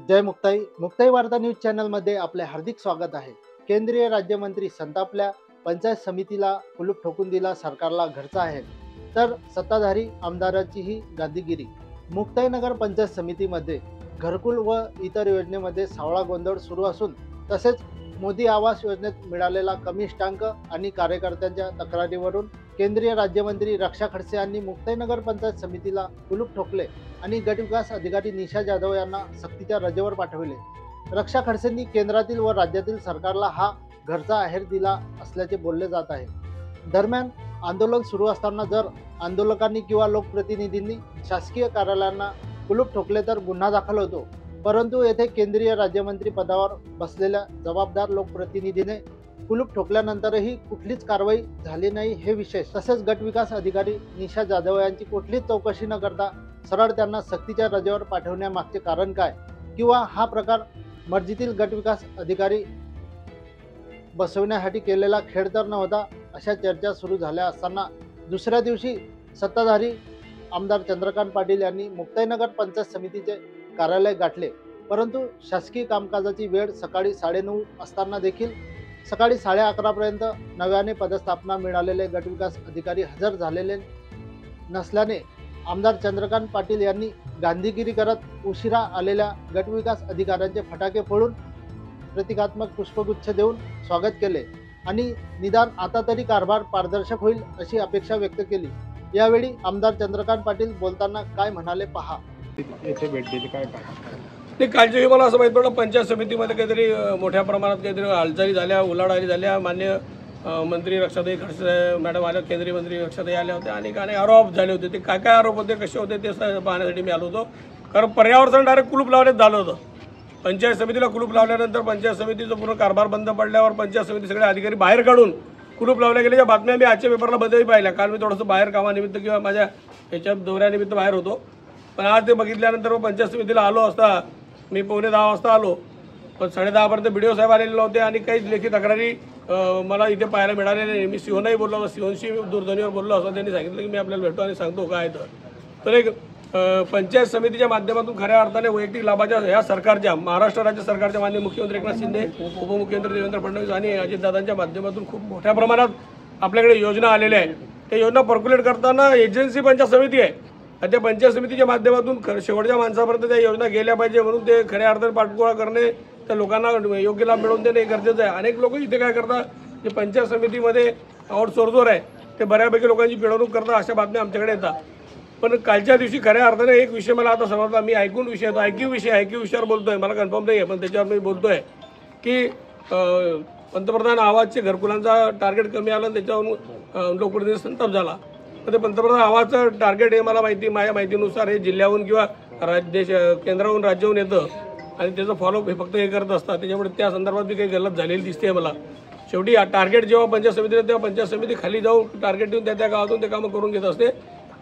जय मुक्ताई. मुक्ताई वार्ता न्यूज चॅनलमध्ये आपले हार्दिक स्वागत आहे. केंद्रीय राज्यमंत्री संतापल्या, पंचायत समितीला कुलूप ठोकून दिला, सरकारला घरचा आहे, तर सत्ताधारी आमदाराचीही गांधीगिरी. मुक्ताईनगर पंचायत समितीमध्ये घरकुल व इतर योजनेमध्ये सावळा गोंधळ सुरू असून तसेच मोदी आवास योजनेत मिळालेला कमी स्टांक आणि कार्यकर्त्यांच्या तक्रारीवरून केंद्रीय राज्यमंत्री रक्षा खडसे यांनी मुक्ताईनगर पंचायत समितीला कुलूप ठोकले आणि गटविकास अधिकारी निशा जाधव यांना सक्तीच्या रजेवर पाठविले. रक्षा खडसेंनी केंद्रातील व राज्यातील सरकारला हा घरचा आहेर दिला असल्याचे बोलले जात आहे. दरम्यान आंदोलन सुरू असताना जर आंदोलकांनी किंवा लोकप्रतिनिधींनी शासकीय कार्यालयांना कुलूप ठोकले तर गुन्हा दाखल होतो, परंतु येथे केंद्रीय राज्यमंत्री पदावर बसलेल्या जबाबदार लोकप्रतिनिधीने कुलूप ठोकल्यानंतरही कुठलीच कारवाई झाली नाही हे विशेष. तसेच गटविकास अधिकारी निशा जाधव यांची कुठलीच चौकशी न करता सरळ त्यांना सक्तीच्या रजेवर पाठवण्यामागचे कारण काय, किंवा हा प्रकार मर्जीतील गटविकास अधिकारी बसवण्यासाठी केलेला खेळ तर नव्हता, अशा चर्चा सुरू झाल्या असताना दुसऱ्या दिवशी सत्ताधारी आमदार चंद्रकांत पाटील यांनी मुक्ताईनगर पंचायत समितीचे कार्यालय गाठले, परंतु शासकीय कामकाजाची वेळ सकाळी 9:30 असताना देखील सकाळी 11:30 पर्यंत नव्याने पदस्थापना मिळालेले गटविकास अधिकारी हजर झालेले नसल्याने आमदार चंद्रकांत पाटील यांनी गांधीगिरी करत उशिरा आलेल्या गटविकास अधिकाऱ्यांचे फटाके फोडून प्रतिकात्मक पुष्पगुच्छ देऊन स्वागत केले आणि निदान आता तरी कारभार पारदर्शक होईल अशी अपेक्षा व्यक्त केली. यावेळी आमदार चंद्रकांत पाटील बोलताना काय म्हणाले पहा. येथे भेट दिली काय ते कालच्या मला असं माहीत पडलं, पंचायत समितीमध्ये काहीतरी मोठ्या प्रमाणात काहीतरी हालचाली झाल्या, उलाढाली झाल्या. मान्य मंत्री रक्षाताई खडसे मॅडम आल्या, केंद्रीय मंत्री रक्षाताई आल्या होत्या आणि काही आरोप झाले होते. ते काय काय आरोप होते, कसे होते ते पाहण्यासाठी मी आलो होतो. कारण पर्यावरण डायरेक्ट कुलूप लावण्यात झालं होतं. पंचायत समितीला कुलूप लावल्यानंतर पंचायत समितीचा पूर्ण कारभार बंद पडल्यावर पंचायत समिती सगळे अधिकारी बाहेर काढून कुलूप लावल्या गेल्याच्या बातम्या मी आजच्या पेपरला बदलही पाहिल्या. काल मी थोडंसं बाहेर कामानिमित्त किंवा माझ्या याच्या दौऱ्यानिमित्त बाहेर होतो, पण आज ते बघितल्यानंतर पंचायत समितीला आलो असता मी 9:45 वाजता आलो, पण 10:30 पर्यंत BDO साहेब आलेले होते आणि काहीच लेखी तक्रारी मला इथे पाहायला मिळालेल्या नाही. मी सिओनही बोललो होतो, सिओनशी दूरध्वनीवर बोललो असं त्यांनी सांगितलं की मी आपल्याला भेटतो आणि सांगतो काय तर एक पंचायत समितीच्या माध्यमातून खऱ्या अर्थाने वैयक्तिक लाभाच्या या सरकारच्या महाराष्ट्र राज्य सरकारच्या माननीय मुख्यमंत्री एकनाथ शिंदे, उपमुख्यमंत्री देवेंद्र फडणवीस आणि अजितदादांच्या माध्यमातून खूप मोठ्या प्रमाणात आपल्याकडे योजना आलेल्या आहेत. त्या योजना पर्क्युलेट करताना एजन्सी पंचायत समिती आहे आणि त्या पंचायत समितीच्या माध्यमातून शेवटच्या माणसापर्यंत त्या योजना गेल्या पाहिजे, म्हणून ते खऱ्या अर्थाने पाठपुरावा करणे, त्या लोकांना योग्य लाभ मिळवून देणे गरजेचं आहे. अनेक लोक इथे काय करतात, जे पंचायत समितीमध्ये आउटसोर्सवर आहे ते बऱ्यापैकी लोकांची पिळवणूक करतात, अशा बातम्या आमच्याकडे येतात. पण कालच्या दिवशी खऱ्या अर्थाने एक विषय मला आता समजला, मी ऐकून विषय तो IQ विषयावर बोलतोय, मला कन्फर्म नाही आहे पण त्याच्यावर मी बोलतोय की पंतप्रधान आवासचे घरकुलांचा टार्गेट कमी आलं, त्याच्यावरून लोकप्रतिनिधी संताप झाला. तर ते पंतप्रधान आवासचं टार्गेट हे मला माझ्या माहितीनुसार हे जिल्ह्याहून किंवा केंद्राहून राज्याहून येतं आणि त्याचं फॉलोअप हे फक्त हे करत असतात. त्याच्यामुळे त्या संदर्भात बी काही गलत झालेली दिसते मला. शेवटी टार्गेट जेव्हा पंचायत समितीला तेव्हा पंचायत समिती खाली जाऊन टार्गेट देऊन त्या गावातून ते कामं करून घेत असते.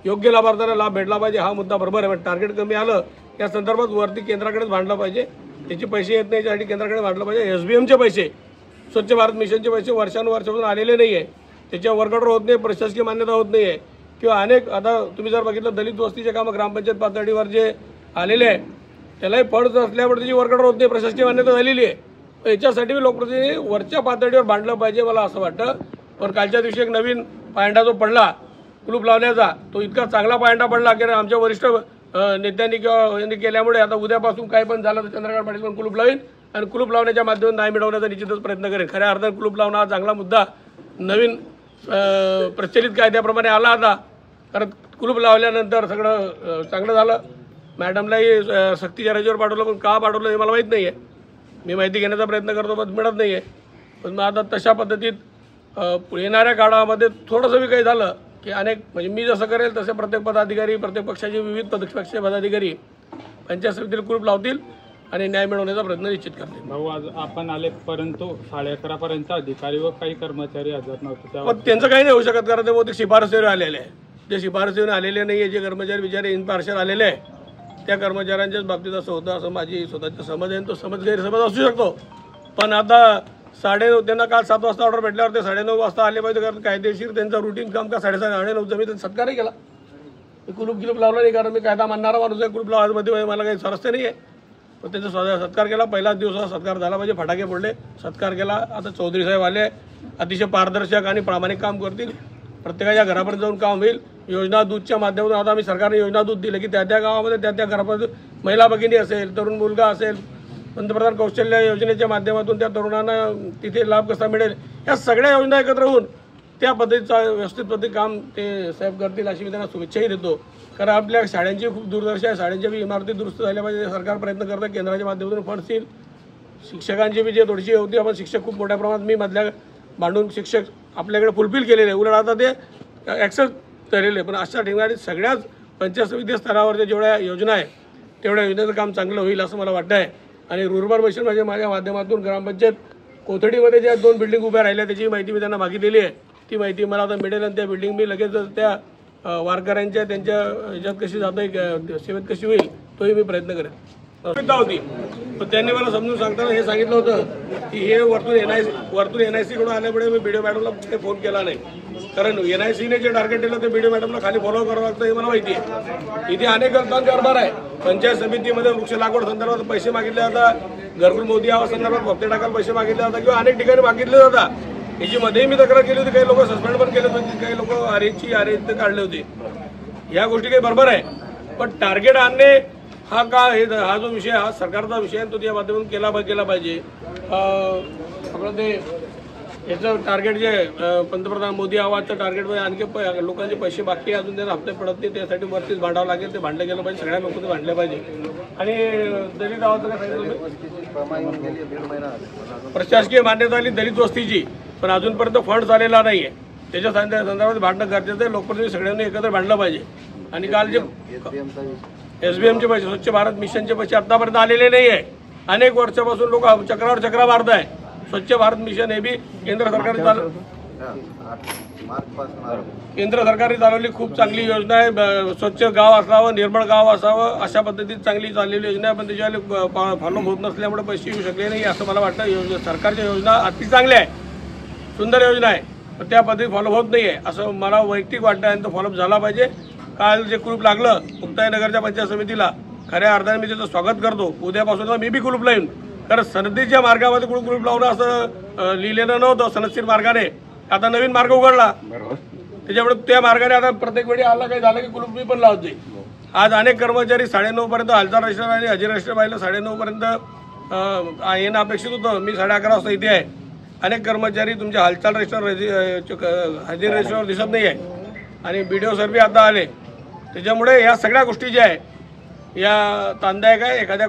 योग्य लाभार्थ्यांना लाभ भेटला पाहिजे हा मुद्दा बरोबर आहे, पण टार्गेट कमी आलं या संदर्भात वरती केंद्राकडेच भांडलं पाहिजे. त्याचे पैसे येत नाही त्यासाठी केंद्राकडे भांडलं पाहिजे. SBMचे पैसे, स्वच्छ भारत मिशनचे पैसे वर्षानुवर्षापासून आलेले नाही आहे, त्याच्या वर्गआउट होत नाही, प्रशासकीय मान्यता होत नाही आहे. किंवा अनेक आता तुम्ही जर बघितलं दलित वस्तीचे कामं ग्रामपंचायत पातळीवर जे आलेले आहे त्यालाही फंड असल्यामुळे त्याची वर्गआउट होत नाही, प्रशासकीय मान्यता झालेली आहे. याच्यासाठी लोकप्रतिनिधी वरच्या पातळीवर भांडलं पाहिजे मला असं वाटतं. पण कालच्या दिवशी एक नवीन पायंडा जो पडला कुलूप लावण्याचा, तो इतका चांगला पायंडा पडला की आमच्या वरिष्ठ नेत्यांनी किंवा यांनी केल्यामुळे आता उद्यापासून काही पण झालं तर चंद्रकांत पाटील पण कुलूप लावीन आणि कुलूप लावण्याच्या माध्यमातून न्याय मिळवण्याचा निश्चितच प्रयत्न करेन. खऱ्या अर्थाने कुलूप लावणं हा चांगला मुद्दा नवीन प्रचलित कायद्याप्रमाणे आला आता, कारण कुलूप लावल्यानंतर सगळं चांगलं झालं. मॅडमलाही सक्तीच्या रजेवर पाठवलं, पण का पाठवलं हे मला माहीत नाही आहे. मी माहिती घेण्याचा प्रयत्न करतो पण मिळत नाही आहे. पण मग आता तशा पद्धतीत येणाऱ्या काळामध्ये थोडंसं बी काही झालं की अनेक म्हणजे मी जसं करेल तसे प्रत्येक पदाधिकारी, प्रत्येक पक्षाचे विविध पक्षाचे पदाधिकारी पंचायत समितीला कुलूप लावतील आणि न्याय मिळवण्याचा प्रयत्न निश्चित करतील. भाऊ, आज आपण आले परंतु 11:30 पर्यंत अधिकारी व काही कर्मचारी हजर नव्हते, पण त्यांचं काही नाही होऊ शकत कारण ते बहुतेक शिफारसीवर आलेले आहे. जे शिफारसीवर आलेले नाही आहे, जे कर्मचारी बिचारे इनपार्शल आलेले आहे, त्या कर्मचाऱ्यांच्याच बाबतीत असं होतं असं माझी स्वतःचा समज आहे. तो समज गैरसमज असू शकतो, पण आता 9:30 त्यांना काल 7 वाजता ऑर्डर भेटल्यावर ते 9:30 वाजता आले पाहिजे, कारण कायदेशीर त्यांचं रुटीन काम का 9:30 मी त्यांचा सत्कारही केला. कुलूप लावला नाही, कारण मी कायदा मानणारा माणूस आहे. कुलूप लावायमध्ये मला काही स्वारस्य नाही आहे. मग त्याचा सत्कार केला. पहिलाच दिवस सत्कार झाला पाहिजे, फटाके फोडले, सत्कार केला. आता चौधरी साहेब आले, अतिशय पारदर्शक आणि प्रामाणिक काम करतील. प्रत्येकाच्या घरापर्यंत जाऊन काम होईल. योजना दूधच्या माध्यमातून आता आम्ही सरकारने योजना दूध दिलं की त्या गावामध्ये त्या घरापर्यंत महिला भगिनी असेल, तरुण मुलगा असेल, पंतप्रधान कौशल्य योजनेच्या माध्यमातून त्या तरुणांना तिथे लाभ कसा मिळेल, या सगळ्या योजना एकत्र होऊन त्या पद्धतीचा व्यवस्थित पद्धती काम ते साहेब करतील अशी मी त्यांना शुभेच्छाही देतो. कारण आपल्या शाळांची खूप दुर्दशा आहे. शाळांच्या बी इमारती दुरुस्त झाल्या पाहिजे. सरकार प्रयत्न करतं, केंद्राच्या माध्यमातून फंड्स येईल. शिक्षकांची बी जे थोडीशी होती, आपण शिक्षक खूप मोठ्या प्रमाणात मी मधल्या भांडून शिक्षक आपल्याकडे फुलफिल केलेले आहे. उलट आता ते ॲक्सेप्ट केलेले आहे. पण अशा ठिकाणी सगळ्याच पंचायत समिती स्तरावरच्या जेवढ्या योजना आहे तेवढ्या योजनेचं काम चांगलं होईल असं मला वाटतं आहे. आणि रुरबन मिशन म्हणजे माझ्या माध्यमातून ग्रामपंचायत कोथडीमध्ये ज्या 2 बिल्डिंग उभ्या राहिल्या त्याची माहिती मी त्यांना मागितलेली आहे. ती माहिती मला आता मिळेल आणि त्या बिल्डिंग मी लगेच त्या वारकऱ्यांच्या त्यांच्या ह्याच्यात कशी जातं सेवेत कशी होईल तोही मी प्रयत्न करेन. होती पण त्यांनी मला समजून सांगताना हे सांगितलं होतं की हे वरतून NIC कडून आल्यामुळे मी BDO मॅडमला फोन केला नाही. कारण NICने जे टार्गेट दिलं ते BDO मॅडमला खाली फॉलो करावं लागतं हे मला माहिती आहे. इथे अनेक कारभार आहे. पंचायत समितीमध्ये वृक्ष लागवड संदर्भात पैसे मागितले जातात, घरकुल मोदी आवास संदर्भात भक्ते टाकायला पैसे मागितले जातात किंवा अनेक ठिकाणी मागितले जातात. याची मध्येही मी तक्रार केली होती. काही लोक सस्पेंड पण केले होते, काही लोक आरेज काढले होते. या गोष्टी काही बरोबर आहे. पण टार्गेट आणणे हा जो विषय हा सरकारचा विषय आहे तो त्या माध्यमातून केला पाहिजे. आपलं ते याचं टार्गेट जे पंतप्रधान मोदी आवाजचं टार्गेटमध्ये आणखी लोकांचे पैसे बाकी अजून त्यांना हप्ते पडत नाही, त्यासाठी वरतीच भांडावं लागेल. ते भांडलं गेलं पाहिजे, सगळ्या लोक ते भांडले पाहिजे. आणि दलित आवाज काय सांगितलं, प्रशासकीय मान्यता आली दलित वस्तीची पण अजूनपर्यंत फंड आलेला नाही आहे. त्याच्या संदर्भात भांडणं गरजेचं आहे. लोकप्रतिनिधी सगळ्यांनी एकत्र भांडलं पाहिजे. आणि काल जे SBMचे पैसे, स्वच्छ भारत मिशनचे पैसे आतापर्यंत आलेले नाही आहे. अनेक वर्षापासून लोक चक्रा मारत आहे. स्वच्छ भारत मिशन हे बी केंद्र सरकारने चालवली खूप चांगली योजना आहे. स्वच्छ गाव असावं, निर्मळ गाव असावं अशा पद्धतीत चांगली चाललेली योजना आहे. पण त्याच्यावर फॉलो होत नसल्यामुळे पैसे येऊ शकले नाही असं मला वाटतं. सरकारच्या योजना अति चांगल्या आहे, सुंदर योजना आहे, पण त्या पद्धतीत फॉलो होत नाही आहे असं मला वैयक्तिक वाटतं. आणि तो फॉलोअप झाला पाहिजे. काल जे कुलूप लागलं मुक्ताईनगरच्या पंचायत समितीला, खऱ्या अर्थाने मी त्याचं स्वागत करतो. उद्यापासून मी बी कुलूप लावून, कारण सनदीच्या मार्गामध्ये कुलूप लावणं असं लिहिलेलं नव्हतं सनदशीर मार्गाने. आता नवीन मार्ग उघडला त्याच्यामुळे त्या मार्गाने आता प्रत्येक वेळी आला काही झालं की कुलूप मी पण लावते. आज अनेक कर्मचारी 9:30 पर्यंत हालचाल रजिस्टर आणि हजेरी रजिस्टर पाहिलं 9:30 पर्यंत येणं अपेक्षित होतं. मी 11:30 वाजता इथे आहे. अनेक कर्मचारी तुमच्या हालचाल रजिस्टर हजेरी रजिस्टरवर दिसत नाही आहे. आणि BDO सर बी आता आले. त्याच्यामुळे या सगळ्या गोष्टी ज्या आहे या तांदायक आहे. एखाद्या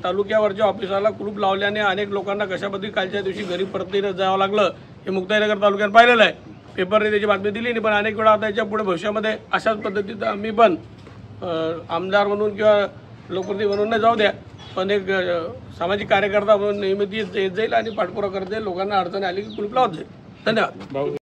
तालुक्यावरच्या ऑफिसाला कुलूप लावल्याने अनेक लोकांना कशा पद्धती कालच्या दिवशी घरी परतीनं जावं लागलं हे मुक्ताईनगर तालुक्यात पाहिलेलं आहे. पेपरने त्याची बातमी दिली नाही. पण अनेक वेळा आता याच्या पुढे भविष्यामध्ये अशाच पद्धतीत आम्ही पण आमदार म्हणून किंवा लोकप्रतिनिधी म्हणून नाही जाऊ द्या, पण एक सामाजिक कार्यकर्ता म्हणून नियमित येत जाईल आणि पाठपुरावा करत जाईल. लोकांना अडचणी आली की कुलूप लावत जाईल. धन्यवाद.